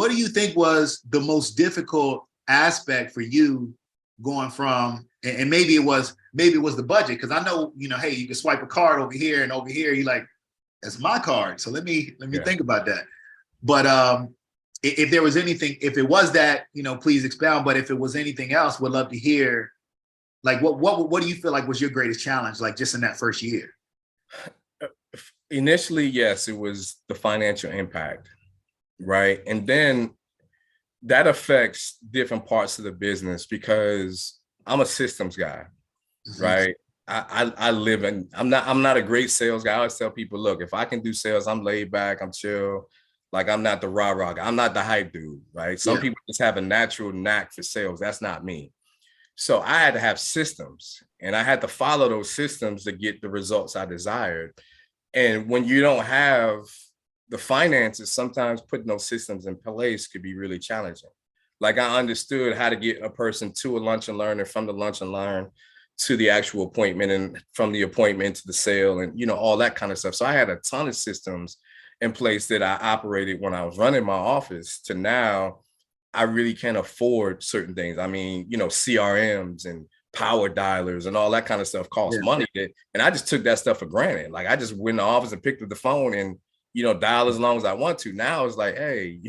what do you think was the most difficult aspect for you going from, and maybe it was the budget, because I know, hey, you can swipe a card over here and over here, you're like, that's my card. So let me think about that. But if there was anything, if it was that, please expound. But if it was anything else, would love to hear. Like, what do you feel like was your greatest challenge, like just in that first year? Initially, yes, it was the financial impact, right? And then that affects different parts of the business because I'm a systems guy, right? I live in, I'm not a great sales guy. I always tell people, look, if I can do sales, I'm laid back, I'm chill. Like, I'm not the rah-rah guy. I'm not the hype dude, right? Some people just have a natural knack for sales. That's not me. So I had to have systems, and I had to follow those systems to get the results I desired. And when you don't have the finances, sometimes putting those systems in place could be really challenging. Like, I understood how to get a person to a lunch and learn, and from the lunch and learn to the actual appointment, and from the appointment to the sale, and all that kind of stuff. So I had a ton of systems in place that I operated when I was running my office, to now I really can't afford certain things. I mean, CRMs and power dialers and all that kind of stuff costs money. And I just took that stuff for granted. Like, I just went in the office and picked up the phone and, dial as long as I want to. Now it's like, hey,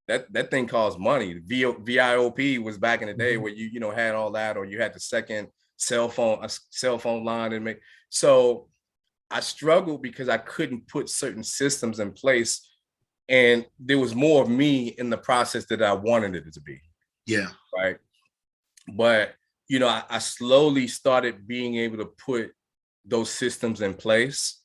that thing costs money. VIOP was back in the day where you had all that, or you had the second cell phone line and make. So I struggled because I couldn't put certain systems in place, and there was more of me in the process that I wanted it to be. Yeah. Right. But, I slowly started being able to put those systems in place.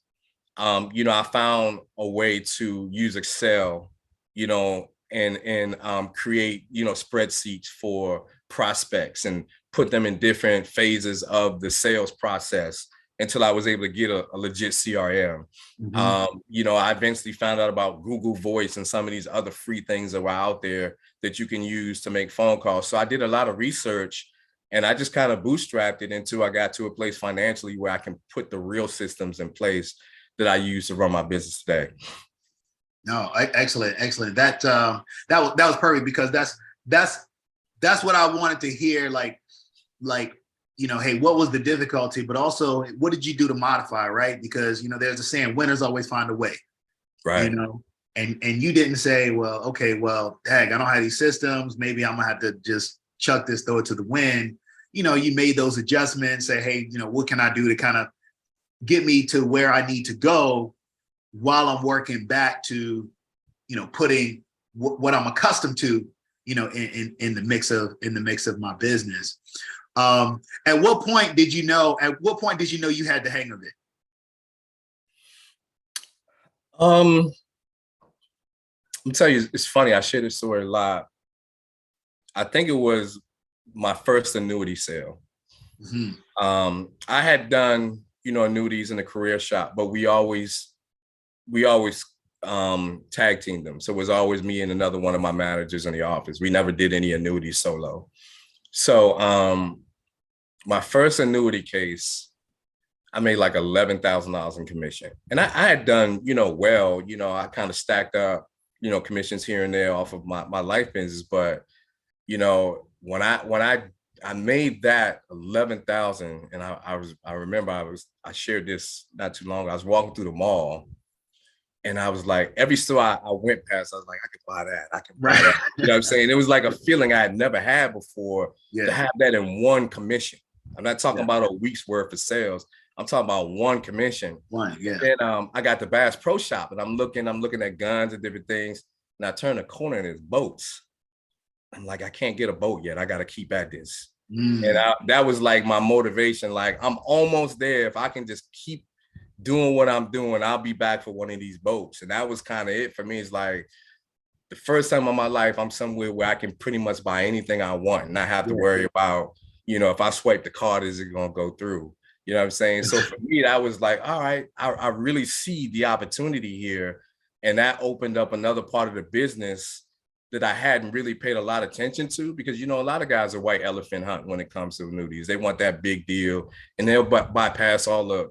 I found a way to use Excel, and create, spreadsheets for prospects and put them in different phases of the sales process until I was able to get a legit CRM. I eventually found out about Google Voice and some of these other free things that were out there that you can use to make phone calls. So I did a lot of research, and I just kind of bootstrapped it until I got to a place financially where I can put the real systems in place that I use to run my business today. No, excellent. That was perfect, because that's what I wanted to hear. Like, hey, what was the difficulty, but also what did you do to modify, right? Because, there's a saying, winners always find a way, right? And you didn't say, well, okay, well, heck, I don't have these systems. Maybe I'm gonna have to just chuck this, throw it to the wind. You made those adjustments, say, hey, what can I do to kind of get me to where I need to go while I'm working back to, putting what I'm accustomed to, in the mix of my business. At what point did you know you had the hang of it? I'll tell you, it's funny. I share this story a lot. I think it was my first annuity sale. I had done, annuities in the career shop, but we always tag teamed them. So it was always me and another one of my managers in the office. We never did any annuities solo. So my first annuity case, I made like $11,000 in commission. And I had done, well, I kind of stacked up, commissions here and there off of my life business. But, when I made that 11,000, and I remember I shared this not too long ago. I was walking through the mall, and I was like, every store I went past, I was like, I could buy that. I can buy that. You know what I'm saying? It was like a feeling I had never had before, to have that in one commission. I'm not talking about a week's worth of sales. I'm talking about one commission. And I got the Bass Pro Shop, and I'm looking at guns and different things. And I turn the corner, and there's boats. I'm like, I can't get a boat yet. I got to keep at this. And that was like my motivation. Like, I'm almost there. If I can just keep doing what I'm doing, I'll be back for one of these boats. And that was kind of it for me. It's like the first time in my life, I'm somewhere where I can pretty much buy anything I want and not have to worry about, if I swipe the card, is it going to go through? You know what I'm saying? So for me, that was like, all right, I really see the opportunity here. And that opened up another part of the business that I hadn't really paid a lot of attention to, because, a lot of guys are white elephant hunt when it comes to annuities. They want that big deal, and they'll bypass all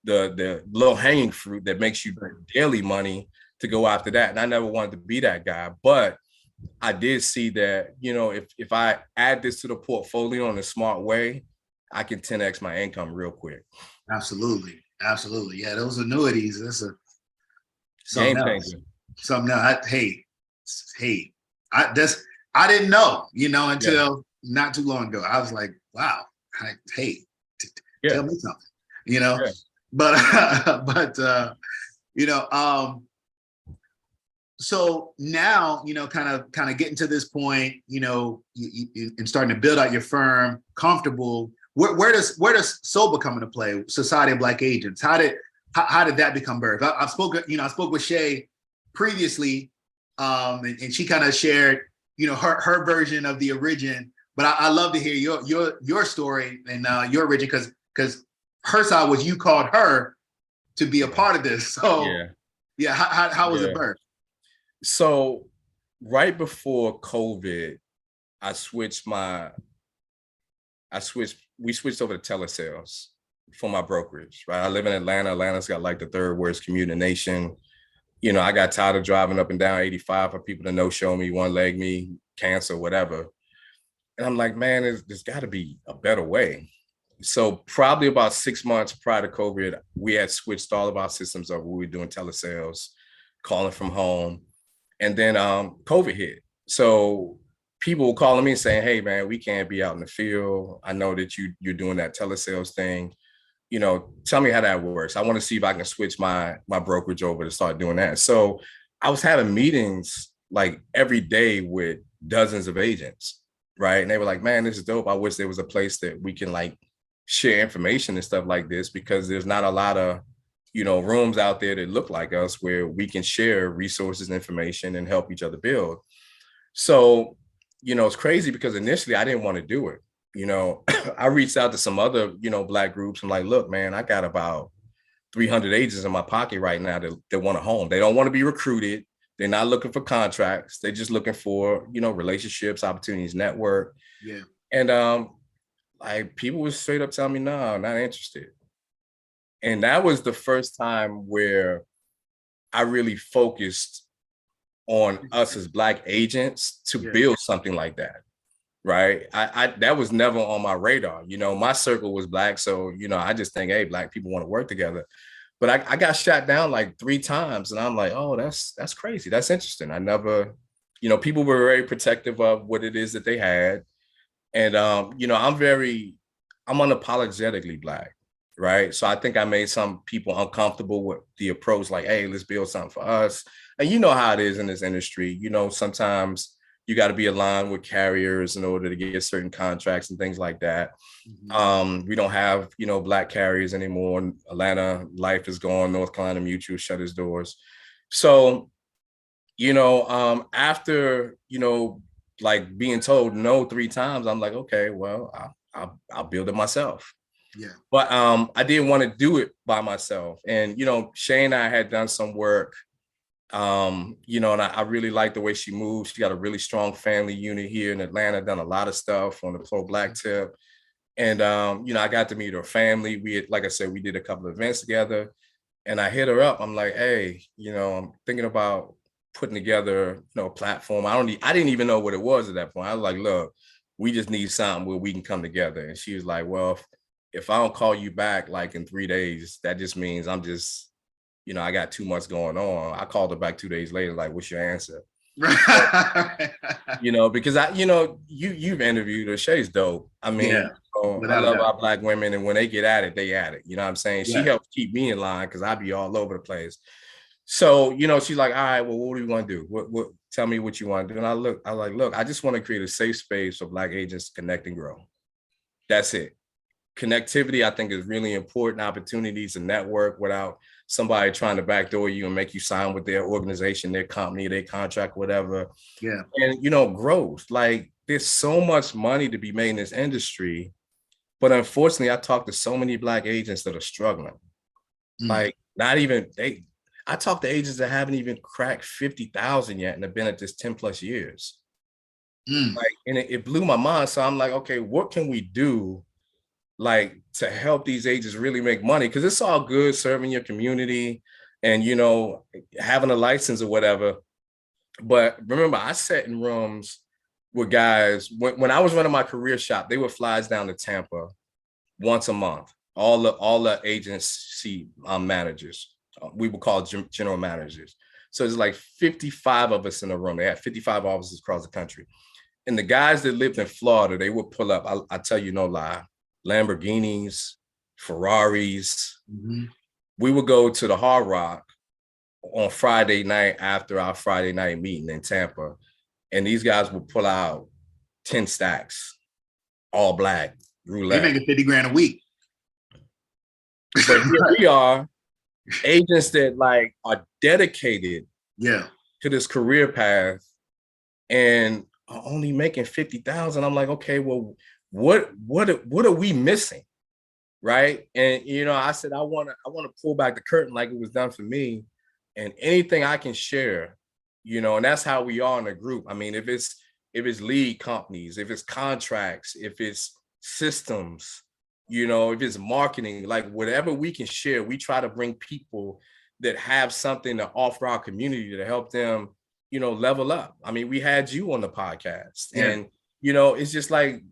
the low hanging fruit that makes you daily money to go after that. And I never wanted to be that guy, but I did see that, if I add this to the portfolio in a smart way, I can 10x my income real quick. Absolutely. Absolutely. Yeah, those annuities, that's Game something else. changer. Something else. I didn't know, until not too long ago. I was like, wow, tell me something, Yeah. but you know, so now, kind of getting to this point, and starting to build out your firm, comfortable. Where does SOBA come into play? Society of Black Agents. How did that become birthed? I spoke with Shay previously, and she kind of shared, her version of the origin. But I love to hear your story and your origin, because her side was you called her to be a part of this. So how was it birthed? So right before COVID, we switched over to telesales for my brokerage, right? I live in Atlanta. Atlanta's got like the third worst commute in the nation. I got tired of driving up and down 85 for people to no-show me, one-leg me, cancel, whatever. And I'm like, man, there's got to be a better way. So probably about 6 months prior to COVID, we had switched all of our systems up. We were doing telesales, calling from home. And then COVID hit. So people were calling me saying, hey, man, we can't be out in the field. I know that you're doing that telesales thing. Tell me how that works. I want to see if I can switch my brokerage over to start doing that. So I was having meetings like every day with dozens of agents, right? And they were like, man, this is dope. I wish there was a place that we can like share information and stuff like this, because there's not a lot of rooms out there that look like us where we can share resources and information and help each other build. So, it's crazy because initially I didn't want to do it. I reached out to some other, Black groups. I'm like, look, man, I got about 300 agents in my pocket right now that want a home. They don't want to be recruited. They're not looking for contracts. They're just looking for, relationships, opportunities, network. Yeah. And like people were straight up telling me, no, not interested. And that was the first time where I really focused on us as Black agents to build something like that, right? I that was never on my radar. My circle was Black, so I just think, hey, Black people want to work together. But I got shot down like 3 times, and I'm like, oh, that's crazy. That's interesting. I never, people were very protective of what it is that they had, and I'm unapologetically Black. Right. So I think I made some people uncomfortable with the approach, like, hey, let's build something for us. And you know how it is in this industry. Sometimes you got to be aligned with carriers in order to get certain contracts and things like that. Mm-hmm. We don't have, Black carriers anymore. Atlanta Life is gone. North Carolina Mutual shut its doors. So, after, like being told no 3 times, I'm like, okay, well, I'll build it myself. Yeah. But I didn't want to do it by myself. And, Shay and I had done some work, and I really like the way she moves. She got a really strong family unit here in Atlanta, done a lot of stuff on the pro-Black tip. And, I got to meet her family. Like I said, we did a couple of events together, and I hit her up. I'm like, hey, I'm thinking about putting together, a platform. I didn't even know what it was at that point. I was like, look, we just need something where we can come together. And she was like, well, if I don't call you back like in 3 days, that just means I'm just, I got too much going on. I called her back 2 days later, like, what's your answer? Because you've interviewed her. Shay's dope. I mean, I love our Black women, and when they get at it, they at it. You know what I'm saying? She helps keep me in line because I be all over the place. So, she's like, all right, well, what do you want to do? What tell me what you want to do. And I just want to create a safe space for Black agents to connect and grow. That's it. Connectivity, I think, is really important. Opportunities to network without somebody trying to backdoor you and make you sign with their organization, their company, their contract, whatever. Yeah. And, growth. Like, there's so much money to be made in this industry. But unfortunately, I talk to so many Black agents that are struggling. Like, I talk to agents that haven't even cracked 50,000 yet and have been at this 10 plus years. Like, and it blew my mind. So I'm like, okay, what can we do, like, to help these agents really make money? Because it's all good serving your community and, having a license or whatever. But remember, I sat in rooms with guys when I was running my career shop. They would fly us down to Tampa once a month. All the agency managers, we would call general managers. So it's like 55 of us in a room. They had 55 offices across the country. And the guys that lived in Florida, they would pull up, I tell you no lie, Lamborghinis, Ferraris. Mm-hmm. We would go to the Hard Rock on Friday night after our Friday night meeting in Tampa. And these guys would pull out 10 stacks, all black, roulette. They making 50 grand a week. But here we are, agents that like are dedicated to this career path and are only making 50,000. I'm like, okay, well, what are we missing? Right. And I said, I want to pull back the curtain like it was done for me. And anything I can share, and that's how we are in a group. I mean, if it's lead companies, if it's contracts, if it's systems, if it's marketing, like whatever we can share, we try to bring people that have something to offer our community to help them, level up. I mean, we had you on the podcast and, it's just like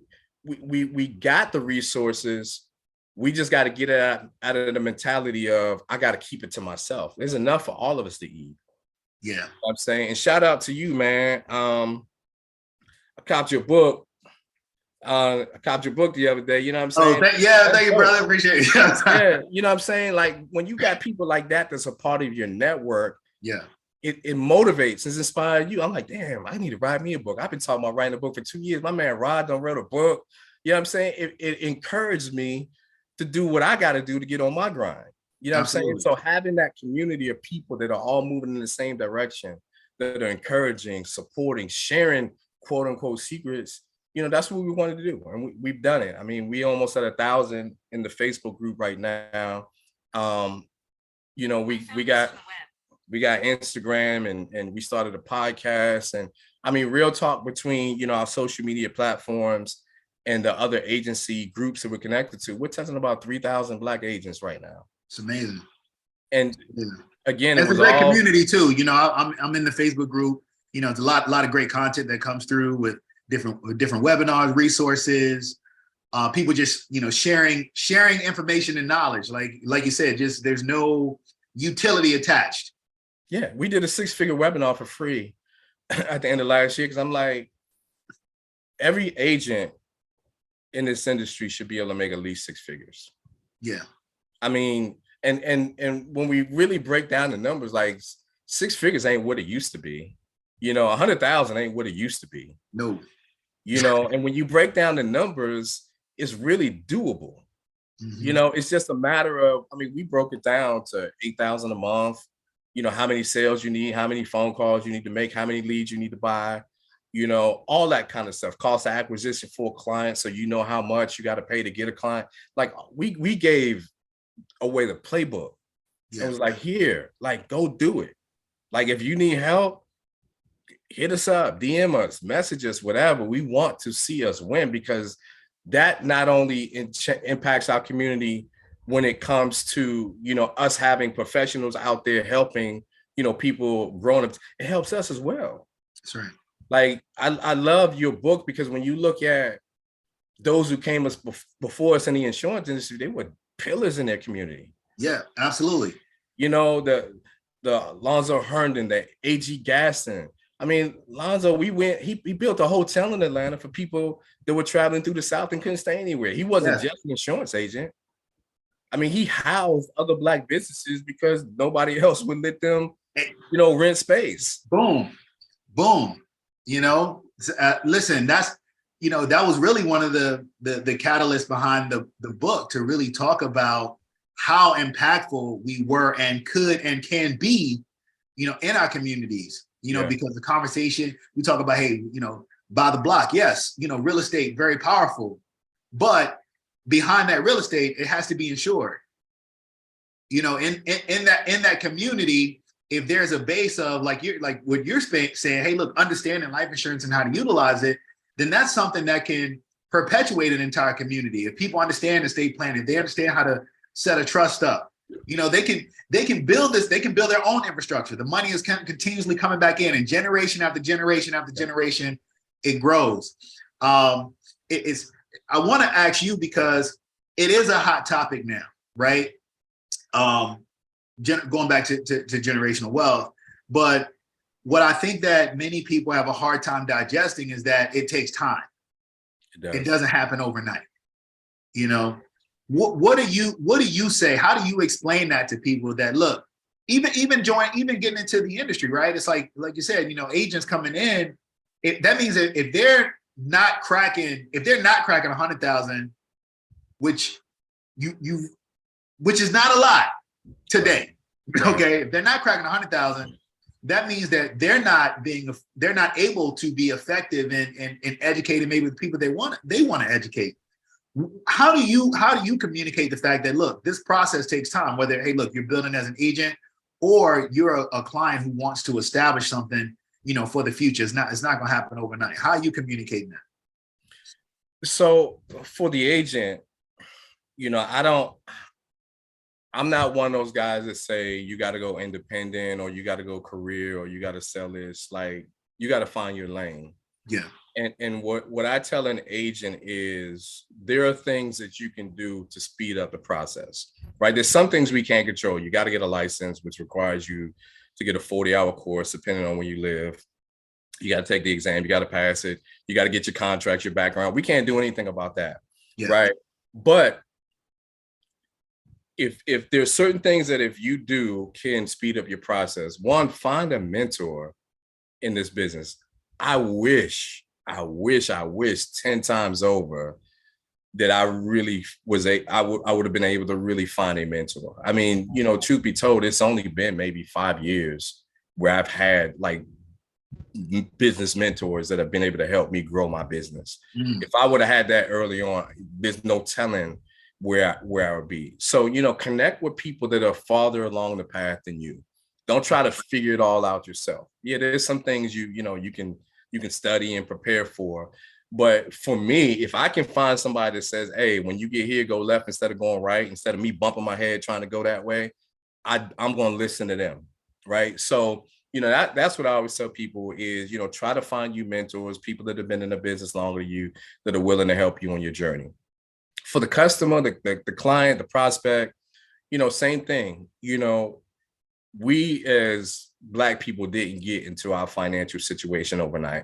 we got the resources. We just got to get it out of the mentality of, I got to keep it to myself. There's enough for all of us to eat. Yeah. You know what I'm saying, and shout out to you, man. I copped your book. I copped your book the other day. You know what I'm saying? Oh, thank you, brother. Appreciate it. Yeah, you know what I'm saying? Like when you got people like that's a part of your network, it motivates, it inspires you. I'm like, damn, I need to write me a book. I've been talking about writing a book for 2 years. My man Rod done wrote a book. You know what I'm saying? It encouraged me to do what I got to do to get on my grind. You know what I'm saying? So having that community of people that are all moving in the same direction, that are encouraging, supporting, sharing, quote unquote, secrets, that's what we wanted to do. And we've done it. I mean, we almost at 1,000 in the Facebook group right now. We got Instagram and we started a podcast. And I mean, real talk between, our social media platforms and the other agency groups that we're connected to, we're touching about 3,000 Black agents right now. It's amazing. And again, it's a great community too. I'm in the Facebook group. It's a lot of great content that comes through with different webinars, resources, people just sharing information and knowledge. Like you said, just there's no utility attached. Yeah, we did a 6-figure webinar for free at the end of last year because I'm like, every agent in this industry should be able to make at least 6 figures. Yeah. I mean, and when we really break down the numbers, like 6 figures ain't what it used to be. 100,000 ain't what it used to be. No. And when you break down the numbers, it's really doable. Mm-hmm. It's just a matter of, I mean, we broke it down to 8,000 a month. How many sales you need, how many phone calls you need to make, how many leads you need to buy. All that kind of stuff, cost of acquisition for a client. So how much you got to pay to get a client. Like we gave away the playbook. Yeah. It was like, here, like, go do it. Like, if you need help, hit us up, DM us, message us, whatever. We want to see us win because that not only impacts our community when it comes to, us having professionals out there helping, people growing up, it helps us as well. That's right. Like, I love your book because when you look at those who came before us in the insurance industry, they were pillars in their community. Yeah, absolutely. The Lonzo Herndon, the A.G. Gaston. I mean, Lonzo, he built a hotel in Atlanta for people that were traveling through the South and couldn't stay anywhere. He wasn't just an insurance agent. I mean, he housed other Black businesses because nobody else would let them, rent space. Boom. Listen, that's, that was really one of the catalysts behind the book, to really talk about how impactful we were and could and can be, in our communities, because the conversation we talk about, hey, by the block, yes, real estate, very powerful, but behind that real estate, it has to be insured. In that community, if there's a base of like what you're saying, hey, look, understanding life insurance and how to utilize it, then that's something that can perpetuate an entire community. If people understand estate planning, if they understand how to set a trust up, You know, they can build this, they can build their own infrastructure. The money is continuously coming back in, and generation after generation after generation, it grows. It is, I want to ask you, because it is a hot topic now, right? Going back to generational wealth. But what I think that many people have a hard time digesting is that it takes time. It doesn't happen overnight. You know, what do you say? How do you explain that to people that, look, even getting into the industry, right? It's like you said, you know, agents coming in, that means that if they're not cracking 100,000, which is not a lot today. Right. Okay, if they're not cracking 100,000, that means that they're not able to be effective in educating maybe the people they want to educate. How do you communicate the fact that, look, this process takes time, whether, hey, look, you're building as an agent or you're a client who wants to establish something, you know, for the future. It's not going to happen overnight. How are you communicating that? So for the agent, you know, I'm not one of those guys that say you got to go independent or you got to go career or you got to sell this. Like, you got to find your lane. Yeah. And what I tell an agent is there are things that you can do to speed up the process, right? There's some things we can't control. You got to get a license, which requires you to get a 40-hour course, depending on where you live. You got to take the exam. You got to pass it. You got to get your contracts, your background. We can't do anything about that, right? But if there's certain things that if you do can speed up your process, one, find a mentor in this business. I wish 10 times over that I really I would have been able to really find a mentor. I mean, you know, truth be told, it's only been maybe 5 years where I've had like business mentors that have been able to help me grow my business. If I would have had that early on, there's no telling where I would be. So, you know, connect with people that are farther along the path than you. Don't try to figure it all out yourself. Yeah, there's some things you can study and prepare for. But for me, if I can find somebody that says, hey, when you get here, go left instead of going right, instead of me bumping my head trying to go that way, I'm going to listen to them, right? So, you know, that's what I always tell people is, you know, try to find you mentors, people that have been in the business longer than you, that are willing to help you on your journey. For the customer, the client, the prospect, you know, same thing. You know, we as Black people didn't get into our financial situation overnight,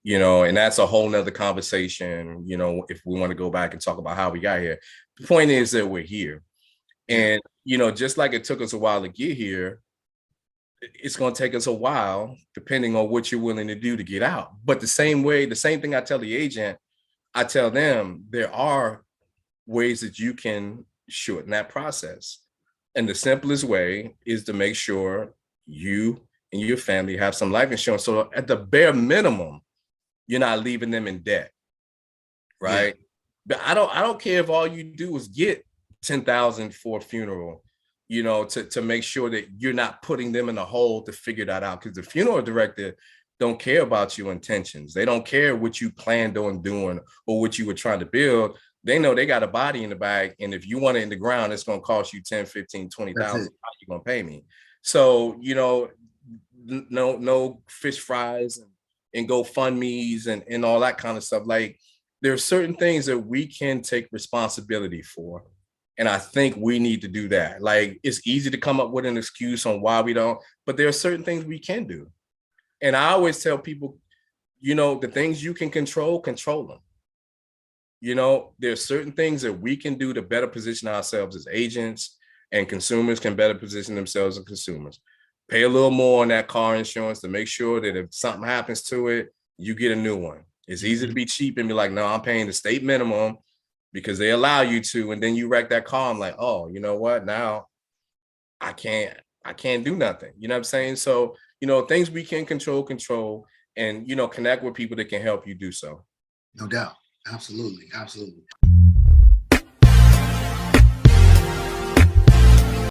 you know, and that's a whole nother conversation, you know, if we want to go back and talk about how we got here. The point is that we're here. And, you know, just like it took us a while to get here, it's going to take us a while, depending on what you're willing to do to get out. But the same thing I tell the agent, I tell them there are ways that you can shorten that process. And the simplest way is to make sure you and your family have some life insurance. So at the bare minimum, you're not leaving them in debt, right? But I don't care if all you do is get $10,000 for a funeral, you know, to make sure that you're not putting them in a hole to figure that out. Because the funeral director don't care about your intentions. They don't care what you planned on doing or what you were trying to build. They know they got a body in the bag. And if you want it in the ground, it's going to cost you 10, 15, 20,000. How you going to pay me? So, you know, no fish fries and GoFundMe's and all that kind of stuff. Like, there are certain things that we can take responsibility for. And I think we need to do that. Like, it's easy to come up with an excuse on why we don't, but there are certain things we can do. And I always tell people, you know, the things you can control them. You know, there are certain things that we can do to better position ourselves as agents, and consumers can better position themselves as consumers. Pay a little more on that car insurance to make sure that if something happens to it, you get a new one. It's easy to be cheap and be like, no, I'm paying the state minimum because they allow you to, and then you wreck that car. I'm like, oh, you know what? Now I can't do nothing. You know what I'm saying? So, you know, things we can control, and, you know, connect with people that can help you do so. No doubt. Absolutely.